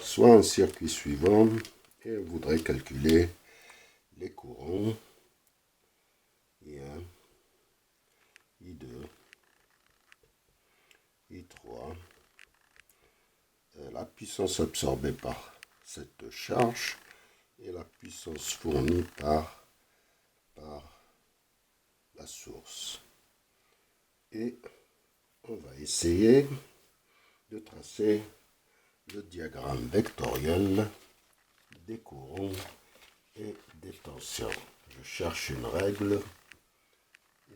soit un circuit suivant et on voudrait calculer les courants I1, I2, I3, la puissance absorbée par cette charge et la puissance fournie par la source. Et on va essayer de tracer le diagramme vectoriel des courants et des tensions. Je cherche une règle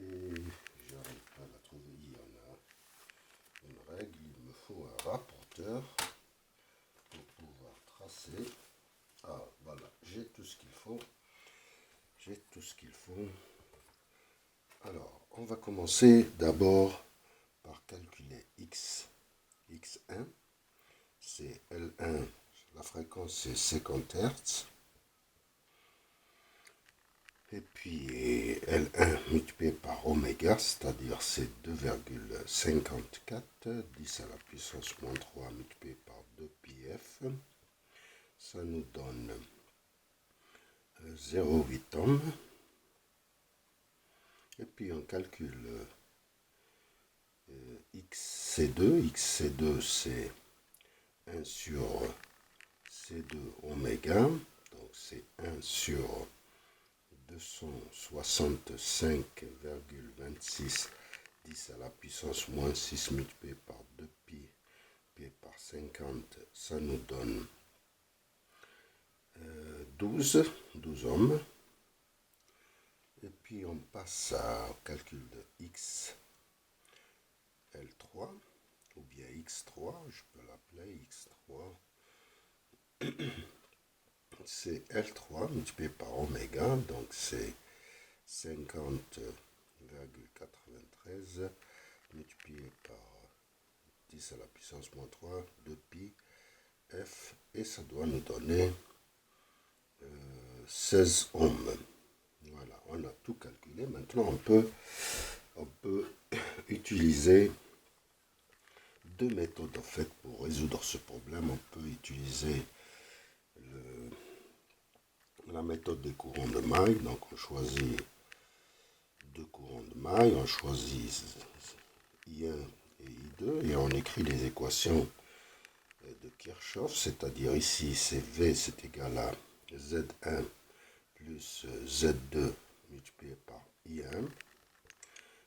et j'arrive pas à la trouver. Il y en a une règle, il me faut un rapporteur pour pouvoir tracer. Ah voilà, j'ai tout ce qu'il faut. J'ai tout ce qu'il faut. Alors, on va commencer d'abord par calculer x1. C'est L1, la fréquence c'est 50 Hz. Et puis L1 multiplié par oméga, c'est-à-dire c'est 2,54, 10 à la puissance moins 3 multiplié par 2 πf. Ça nous donne 0,8 ohms. Et puis on calcule XC2. XC2 c'est 1 sur C2 oméga. Donc c'est 1 sur 265,26 10 à la puissance moins 6 multiplié par 2 pi par 50, ça nous donne 12 ohms. Et puis on passe au calcul de x L3 ou bien x3, je peux l'appeler x3. C'est L3 multiplié par oméga, donc c'est 50,93 multiplié par 10 à la puissance moins 3, 2 pi f, et ça doit nous donner 16 ohms. Voilà, on a tout calculé. Maintenant, on peut utiliser deux méthodes en fait pour résoudre ce problème. On peut utiliser la méthode des courants de maille. Donc, on choisit deux courants de maille, on choisit I1 et I2 et on écrit les équations de Kirchhoff, c'est-à-dire ici c'est V c'est égal à Z1 plus Z2 multiplié par I1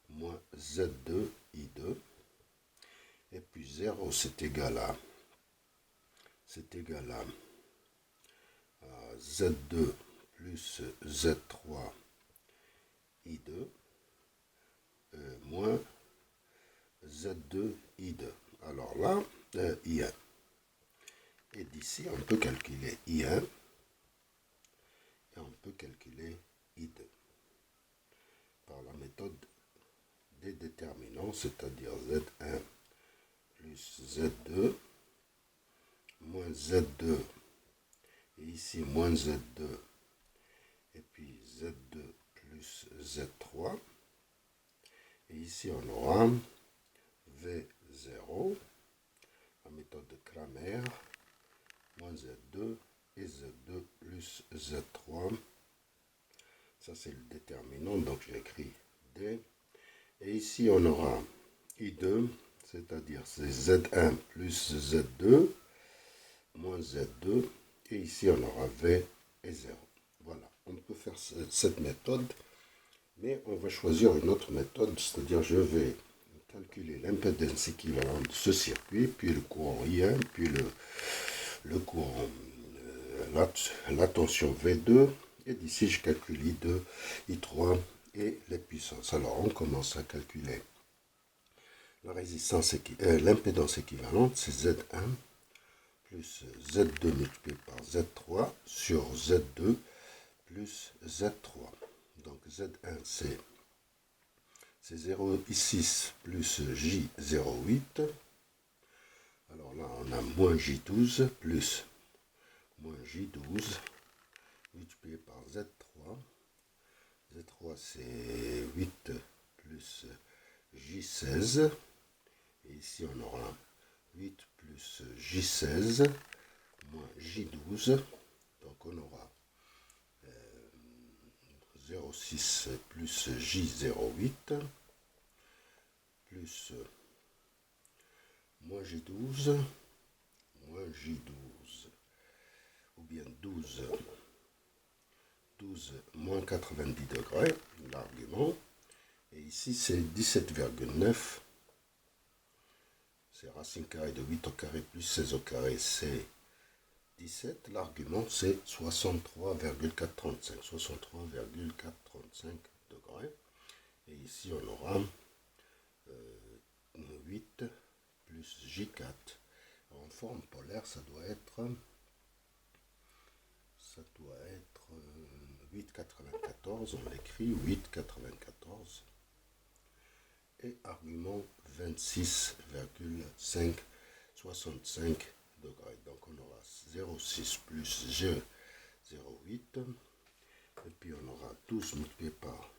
moins Z2 I2, et puis 0 c'est égal à Z2 plus Z3 I2 moins Z2 I2. Alors là, I1. Et d'ici, on peut calculer I1 et on peut calculer I2 par la méthode des déterminants, c'est-à-dire Z1 plus Z2 moins Z2 et ici moins Z2 et puis Z2 plus Z3, et ici on aura V0, la méthode de Cramer, moins Z2 et Z2 plus Z3. Ça c'est le déterminant, donc j'écris D. Et ici on aura I2, c'est-à-dire c'est Z1 plus Z2 moins Z2, et ici on aura V et 0. Voilà, on peut faire cette méthode, mais on va choisir une autre méthode, c'est-à-dire je vais calculer l'impédance équivalente de ce circuit, puis le courant I1, puis le courant, la tension V2, et d'ici je calcule I2, I3 et les puissances. Alors on commence à calculer la résistance, l'impédance équivalente, c'est Z1 plus Z2 multiplié par Z3 sur Z2 plus Z3. Donc Z1 c'est 0,6 plus J0,8. Alors là on a moins J12 plus moins J12 multiplié par Z3. Z3 c'est 8 plus J16. Et ici on aura 8 plus J16 J12. Donc on aura 0,6 plus J08 plus moins J12 moins J12 ou bien 12 moins 90 degrés, l'argument. Et ici c'est 17,9. C'est racine carrée de 8 au carré plus 16 au carré, c'est 17. L'argument c'est 63,435. 63,435 degrés. Et ici on aura 8 plus J4. En forme polaire, ça doit être 8,94. On l'écrit 8,94. Et argument 26,565 degrés. Donc on aura 0,6 plus G 0,8. Et puis on aura 12 multiplié par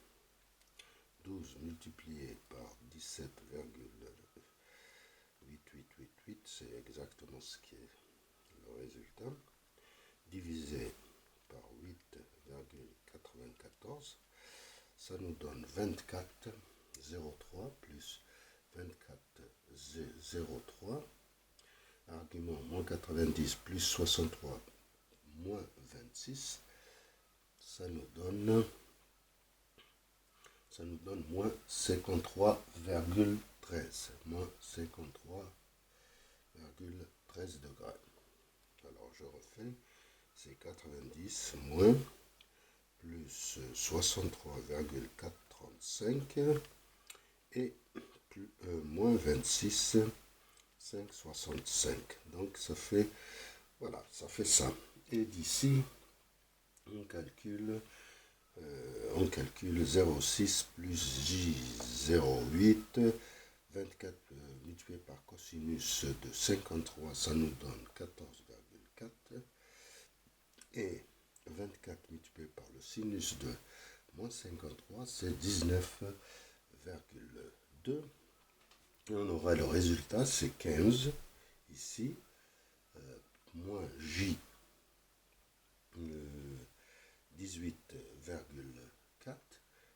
17,8888, c'est exactement ce qui est le résultat, divisé par 8,94, ça nous donne 24,03 plus 24,03, argument moins 90 plus 63 moins 26, ça nous donne moins 53,13. Moins 53,13 degrés. Alors je refais. C'est 90 moins plus 63,435 et plus, moins 26,565. Donc ça fait, voilà, ça fait ça. Et d'ici, on calcule 0,6 plus J08, 24 multiplié par cosinus de 53, ça nous donne 14,4. Et 24 multiplié par le sinus de moins 53, c'est 19,2. Et on aura le résultat, c'est 15 ici, moins J 18,4,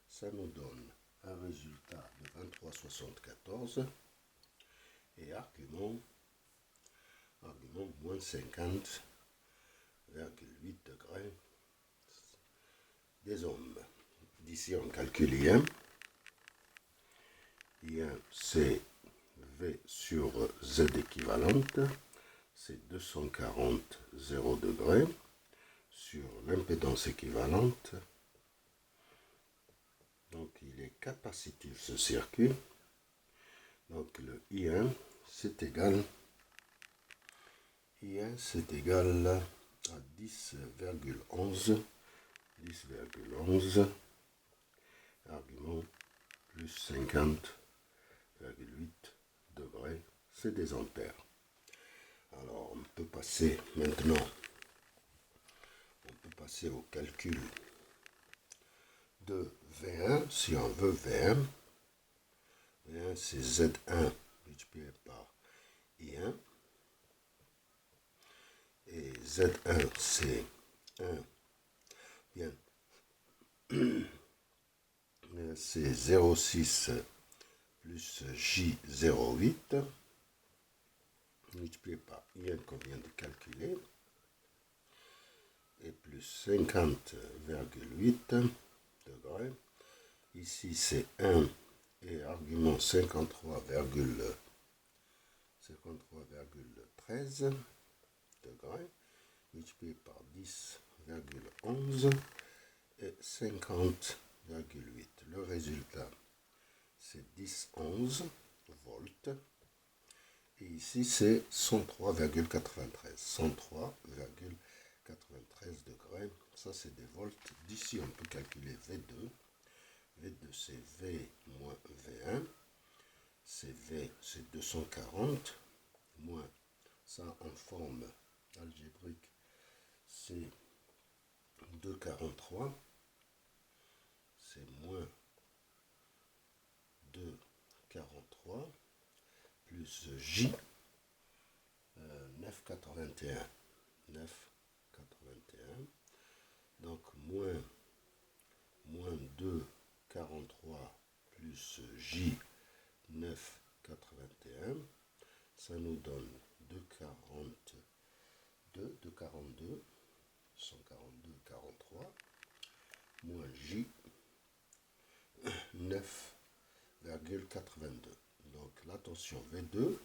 ça nous donne un résultat de 23,74 et argument moins 50,8 degrés des hommes. D'ici on calcule I1. I1 c'est V sur Z équivalente, c'est 240 0 degrés. Sur l'impédance équivalente, donc il est capacitif ce circuit, donc le I1 c'est égal à 10,11 argument plus 50,8 degrés, c'est des ampères. Alors on peut passer maintenant au calcul de V1, si on veut V1. V1 c'est Z1 multiplié par I1. Et Z1 c'est 1, bien, c'est 0,6 plus J08 multiplié par I1 qu'on vient de calculer, et plus 50,8 degrés. Ici c'est 1 et argument 53,13 degrés multiplié par 10,11 et 50,8. Le résultat c'est 10,11 volts. Et ici c'est 103,93. 103,93 degrés. Ça c'est des volts. D'ici on peut calculer V2. V2 c'est V moins V1. C'est V, c'est 240 moins ça en forme algébrique, c'est 2,43. C'est moins 2,43 plus J 9,81. 9,81. Donc moins 2,43 plus J 9,81. Ça nous donne 2,42, 142,43 moins J 9,82. Donc la tension V2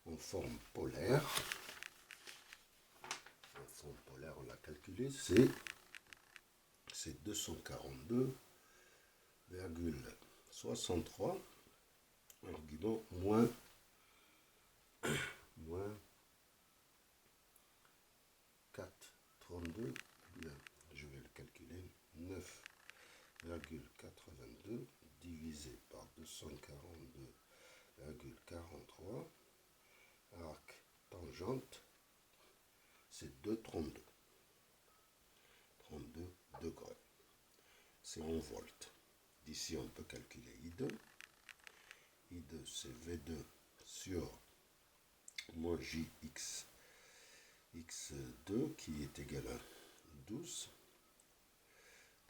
en forme polaire, on l'a calculé, c'est 242,63, argument moins 4,32, je vais le calculer, 9,82 divisé par 242,43, arc tangente, c'est 2,32. 32 degrés. C'est en volts. D'ici, on peut calculer I2. I2, c'est V2 sur moins JX X2 qui est égal à 12.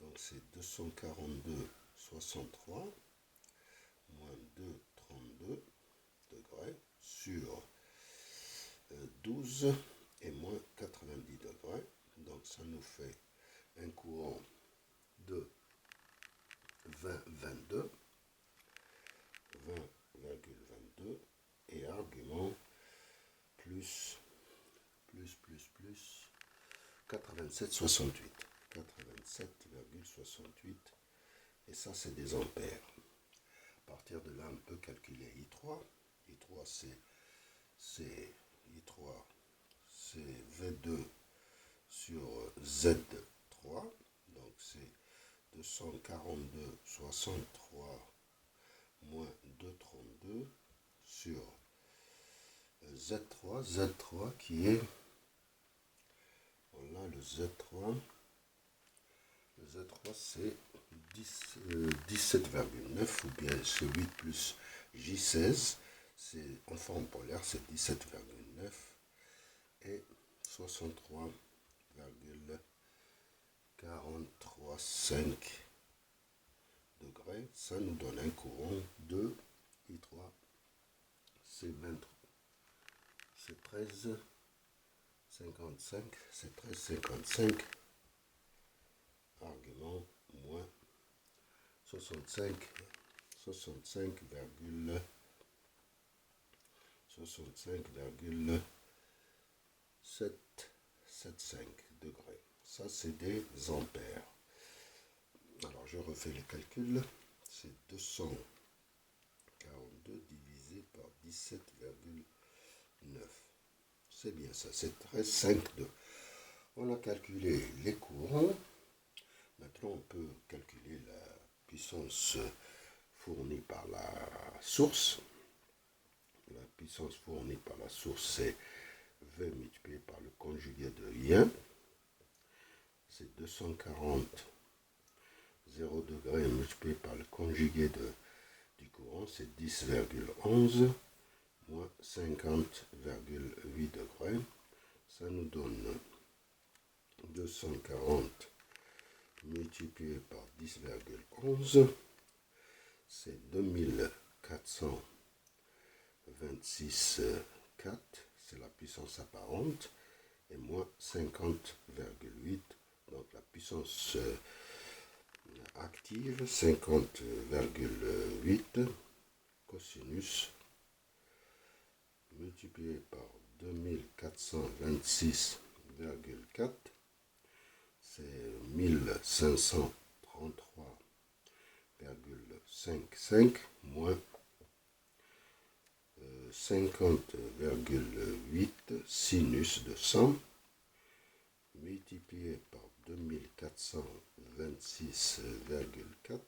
Donc, c'est 242,63 moins 2,32 degrés sur 12 et moins 90 degrés. Donc, ça nous fait un courant de 20,22 et argument plus 87,68 et ça c'est des ampères. À partir de là on peut calculer I3. I3 c'est V2 sur Z3, donc c'est 242,63 moins 2,32 sur Z3 qui est, voilà le Z3 c'est 17,9 ou bien c'est 8 plus J16, c'est en forme polaire, c'est 17,9 et 63,435 degrés. Ça nous donne un courant de I3, c'est 23, c'est 13,55, argument moins 65,75 degrés. Ça, c'est des ampères. Alors, je refais le calcul. C'est 242 divisé par 17,9. C'est bien ça, c'est 13,52. On a calculé les courants. Maintenant, on peut calculer la puissance fournie par la source. La puissance fournie par la source, c'est V multiplié par le conjugué de I1. C'est 240 0 degrés multiplié par le conjugué du courant, c'est 10,11 moins 50,8 degrés. Ça nous donne 240 multiplié par 10,11, c'est 2426,4, c'est la puissance apparente, et moins 50,8, donc la puissance active, 50,8 cosinus multiplié par 2426,4, c'est 1533,55 moins 50,8 sinus de 100 multiplié par 2426,4.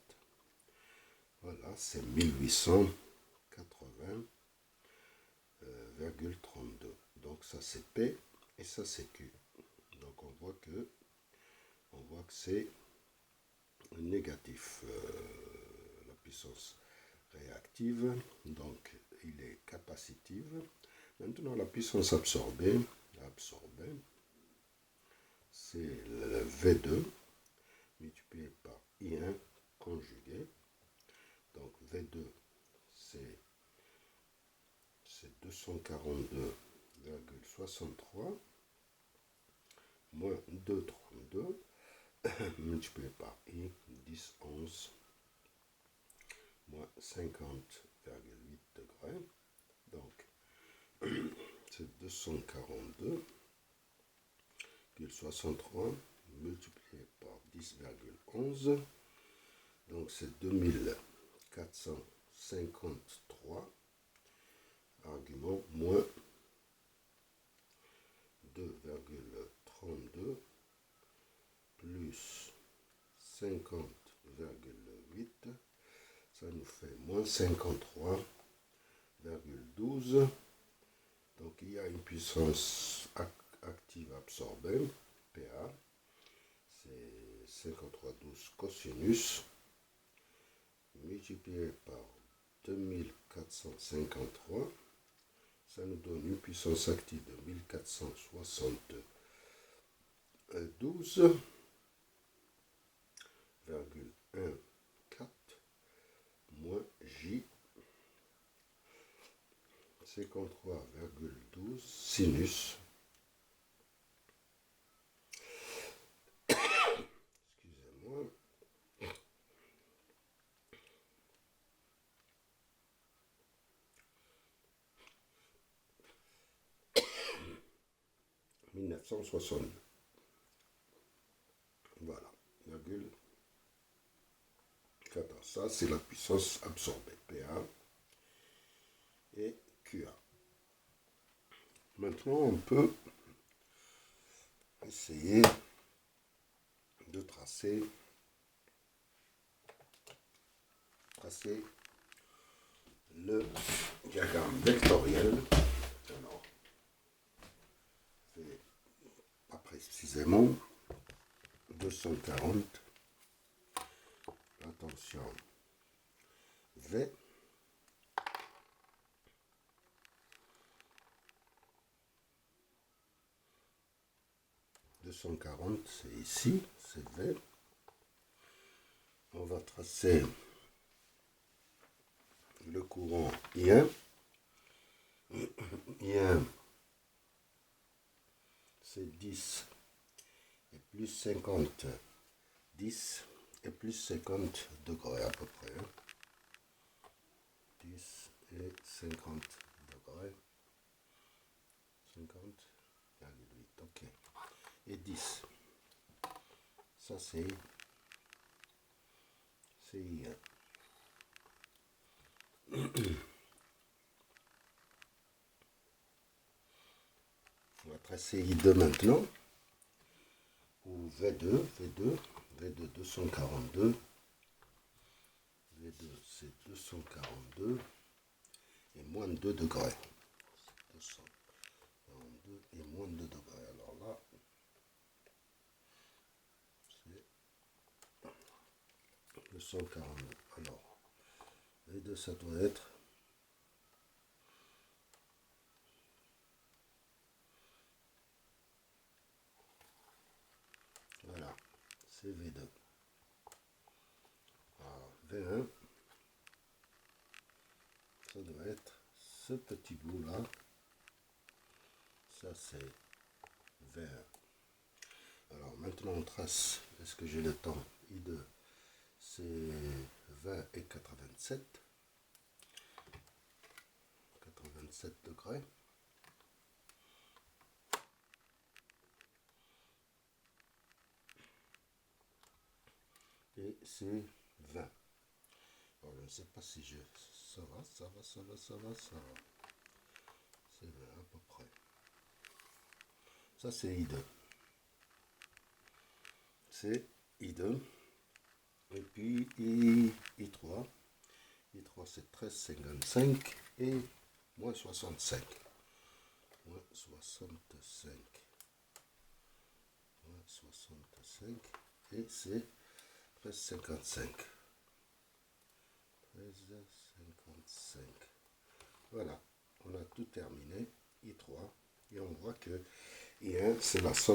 Voilà, c'est 1880,32. Donc ça c'est P et ça c'est Q. Donc on voit que c'est négatif, la puissance réactive, donc il est capacitive. Maintenant la puissance absorbée, c'est le V2 multiplié par I1 conjugué. Donc V2 c'est 242,63 moins 2,32 multiplié par I 10, 11 moins 50,8 degrés. Donc c'est 242,63 multiplié par 10,11. Donc c'est 2453. Argument moins 2,32 plus 50,8, ça nous fait moins 53,12. Donc il y a une puissance active absorbée, PA, c'est 53,12 cosinus, multiplié par 2453. Ça nous donne une puissance active de 1472,14 moins J 53,12 sinus. Excusez-moi. Voilà, virgule 14. Ça, c'est la puissance absorbée, PA et QA. Maintenant, on peut essayer de tracer le diagramme vectoriel. Alors, c'est pas précisément 240. Attention, V. C'est ici, c'est V. On va tracer le courant I1. I1, c'est 10 et plus 50, 10 et plus 50 degrés à peu près. 10 et 50 degrés. 50,8, ok. Et 10. Ça c'est I1. On va tracer I2 maintenant. Ou V2 242. V2 c'est 242 et moins de 2 degrés. 242 et moins de 2 degrés. Alors là, c'est 242. Alors, V2 ça doit être voilà, c'est V2. Alors, V1 ça doit être ce petit bout là. Ça c'est V1. Alors maintenant on trace. Est-ce que j'ai le temps? I2 c'est 20 et 87 degrés. Et c'est 20. Alors, je ne sais pas si je... Ça va. C'est 20 à peu près. Ça c'est I2. C'est I2. Et puis I3. I3 c'est 13,55 et moins 65. Moins 65. Moins 65. Et c'est 13,55. 13,55. Voilà, on a tout terminé. I3. Et on voit que I1 c'est la somme